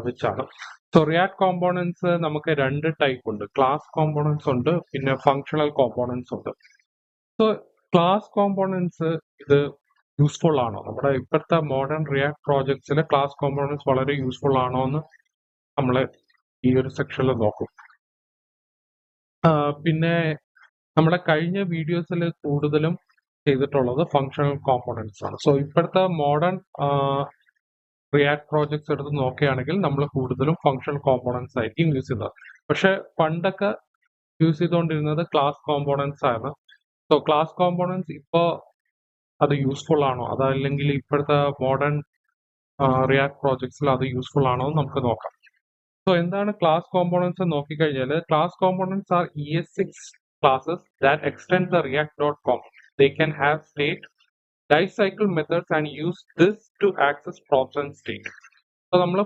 വെച്ചാണ്. So react components നമുക്ക് രണ്ട് ടൈപ്പ് ഉണ്ട്. ക്ലാസ് കോമ്പോണൻസ് ഉണ്ട്, പിന്നെ ഫങ്ഷണൽ കോമ്പോണൻസ് ഉണ്ട്. സോ ക്ലാസ് കോമ്പോണൻസ് ഇത് യൂസ്ഫുൾ ആണോ? നമ്മുടെ ഇപ്പോഴത്തെ മോഡേൺ റിയാക്ട് പ്രോജക്ട്സിൽ ക്ലാസ് കോമ്പോണൻസ് വളരെ യൂസ്ഫുൾ ആണോ എന്ന് നമ്മൾ ഈ ഒരു സെക്ഷനിൽ നോക്കും. പിന്നെ നമ്മുടെ കഴിഞ്ഞ വീഡിയോസിൽ കൂടുതലും ചെയ്തിട്ടുള്ളത് ഫങ്ഷണൽ കോമ്പോണൻസ് ആണ്. സോ ഇപ്പോഴത്തെ മോഡേൺ റിയാക്ട് പ്രോജക്ട്സ് എടുത്ത് നോക്കുകയാണെങ്കിൽ നമ്മൾ കൂടുതലും ഫങ്ഷണൽ കോമ്പോണൻസ് ആയിരിക്കും യൂസ് ചെയ്യുന്നത്. പക്ഷെ പണ്ടൊക്കെ യൂസ് ചെയ്തുകൊണ്ടിരുന്നത് ക്ലാസ് കോമ്പോണൻസ് ആണ്. സോ ക്ലാസ് കോമ്പോണൻസ് ഇപ്പോൾ അത് യൂസ്ഫുൾ ആണോ, അതല്ലെങ്കിൽ ഇപ്പോഴത്തെ മോഡേൺ റിയാക്ട് പ്രോജക്ട്സിൽ അത് യൂസ്ഫുൾ ആണോ എന്ന് നമുക്ക് നോക്കാം. സോ എന്താണ് ക്ലാസ് കോമ്പോണൻസ് എന്ന് നോക്കിക്കഴിഞ്ഞാൽ, class components are ES6 classes that extend the React.com. They can have state, life cycle methods and use this to access props and state. So നമ്മൾ